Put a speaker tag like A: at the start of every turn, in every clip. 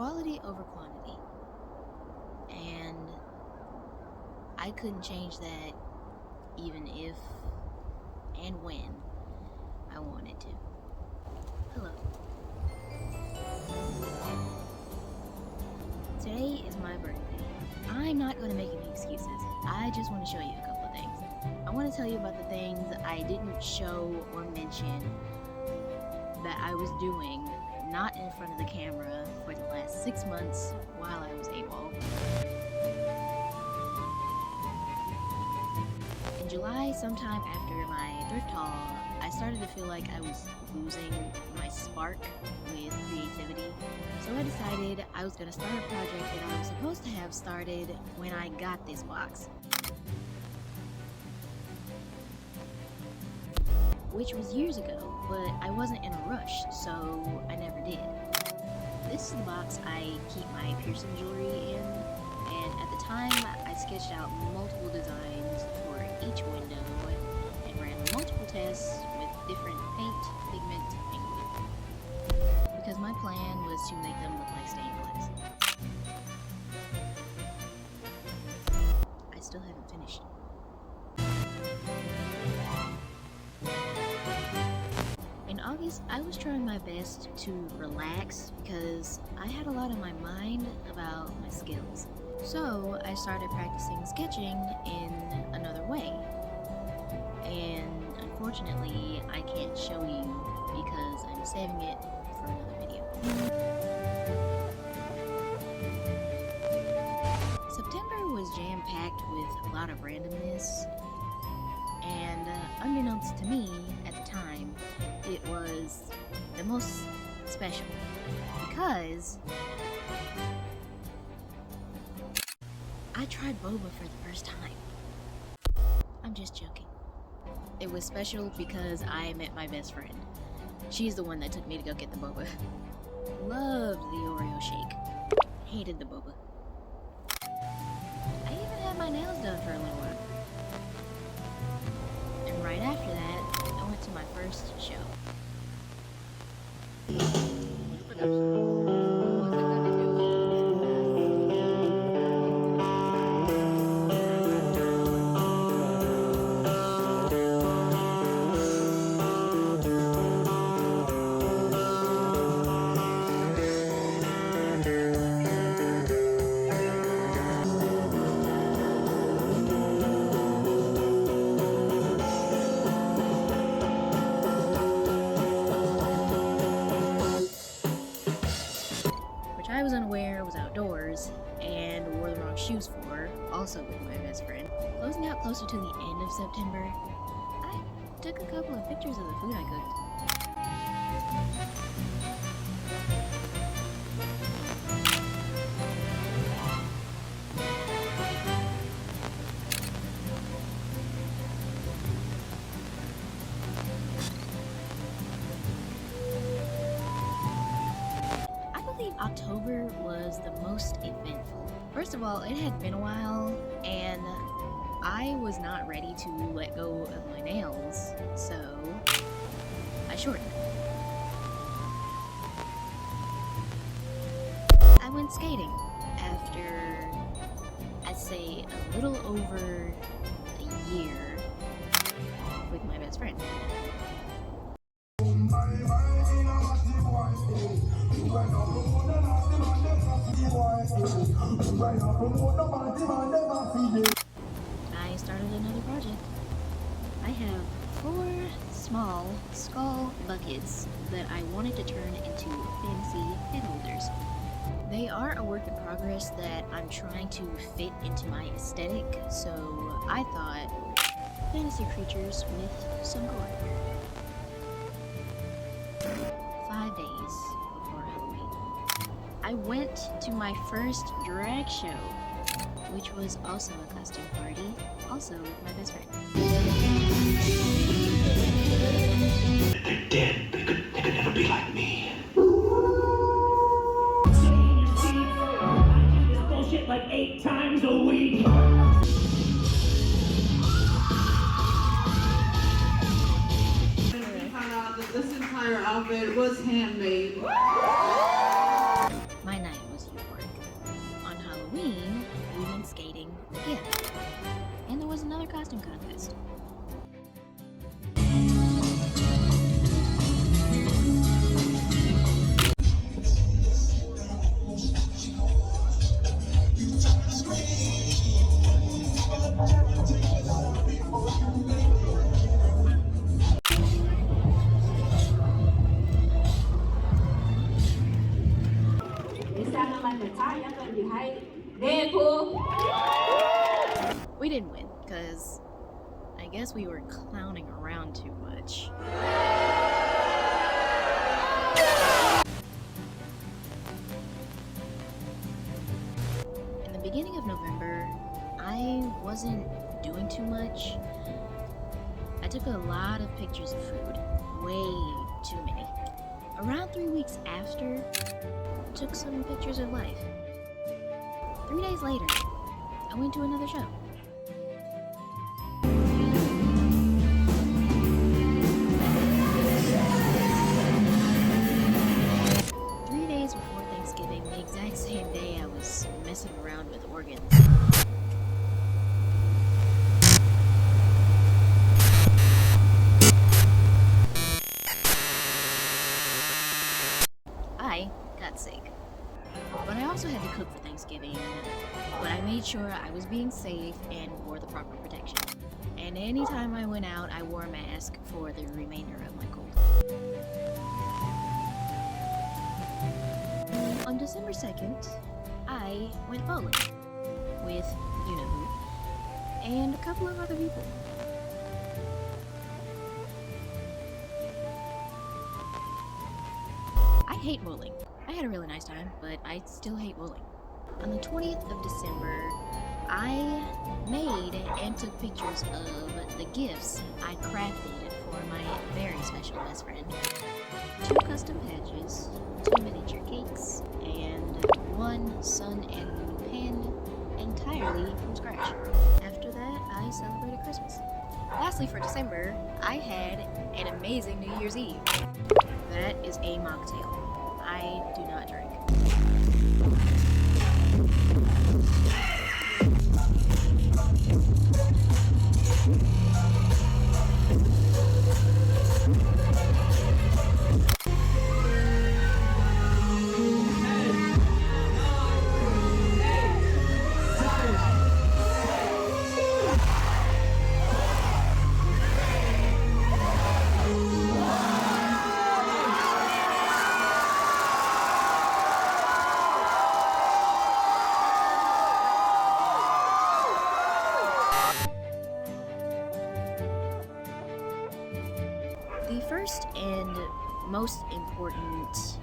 A: quality over quantity. And I couldn't change that even if and when I wanted to. Hello. Today is my birthday. I'm not going to make any excuses. I just want to show you a couple of things. I want to tell you about the things I didn't show or mention that I was doing not in front of the camera for the last 6 months while I was AWOL. In July, sometime after my thrift haul, I started to feel like I was losing my spark with creativity. So I decided I was going to start a project that I was supposed to have started when I got this box, which was years ago, but I wasn't in a rush, so I never did. This is the box I keep my piercing jewelry in, and at the time I sketched out multiple designs for each window and ran multiple tests with different paint, pigment, and glue, because my plan was to make them look like stained glass. I still haven't finished. In August, I was trying my best to relax because I had a lot on my mind about my skills. So I started practicing sketching in another way. And unfortunately, I can't show you because I'm saving it for another video. September was jam-packed with a lot of randomness, and unbeknownst to me at the time, it was the most special because I tried boba for the first time. I'm just joking. It was special because I met my best friend. She's the one that took me to go get the boba. Loved the Oreo shake. Hated the boba. I even had my nails done for a little while. And right after that, I went to my first show. I was unaware was outdoors and wore the wrong shoes for, also with my best friend. Closing out closer to the end of September, I took a couple of pictures of the food I cooked. October was the most eventful. First of all, it had been a while, and I was not ready to let go of my nails, so I shortened them. I went skating after, I'd say, a little over a year with my best friend. I started another project. I have 4 small skull buckets that I wanted to turn into fancy head holders. They are a work in progress that I'm trying to fit into my aesthetic, so I thought fantasy creatures with some gore. 5 days before Halloween, I went to my first drag show, which was also a costume party, also with my best friend.
B: They're dead. They could never be like me. I do this bullshit like 8 times a week.
C: We found out that this entire outfit was handmade.
A: My night was costume contest. We didn't win, because I guess we were clowning around too much. In the beginning of November, I wasn't doing too much. I took a lot of pictures of food, way too many. Around 3 weeks after, took some pictures of life. 3 days later, I went to another show. Before Thanksgiving, the exact same day I was messing around with organs. I got sick. But I also had to cook for Thanksgiving, but I made sure I was being safe and wore the proper protection. And anytime I went out, I wore a mask for the remainder of my cold. On December 2nd, I went bowling with you-know-who and a couple of other people. I hate bowling. I had a really nice time, but I still hate bowling. On the 20th of December, I made and took pictures of the gifts I crafted for my very special best friend. 2 custom patches, 2 miniature cakes, and 1 sun and moon pen entirely from scratch. After that, I celebrated Christmas. Lastly, for December, I had an amazing New Year's Eve. That is a mocktail. I do not drink. The first and most important,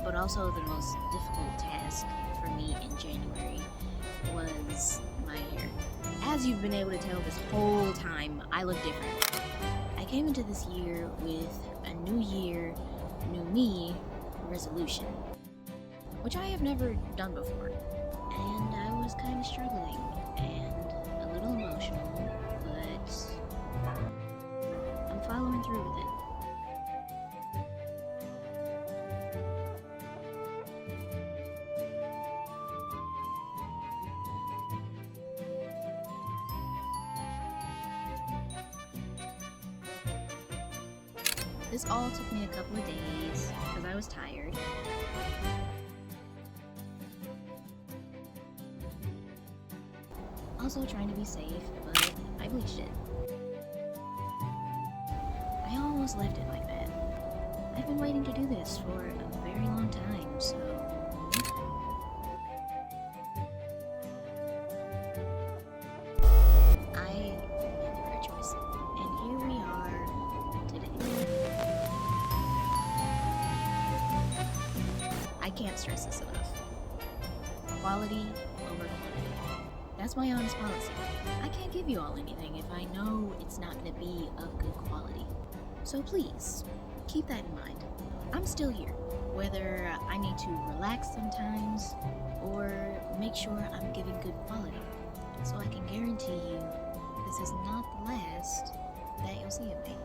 A: but also the most difficult task for me in January was my hair. As you've been able to tell this whole time, I look different. I came into this year with a new year, new me resolution, which I have never done before. And I was kind of struggling and a little emotional, but I'm following through with it. This all took me a couple of days because I was tired. Also trying to be safe, but I bleached it. I almost left it like that. I've been waiting to do this for a very long time, so... I made the right choice. And here we are today. I can't stress this enough. Quality over quantity. That's my honest policy. I can't give you all anything if I know it's not going to be of good quality. So please, keep that in mind. I'm still here, whether I need to relax sometimes or make sure I'm giving good quality. So I can guarantee you this is not the last that you'll see of me.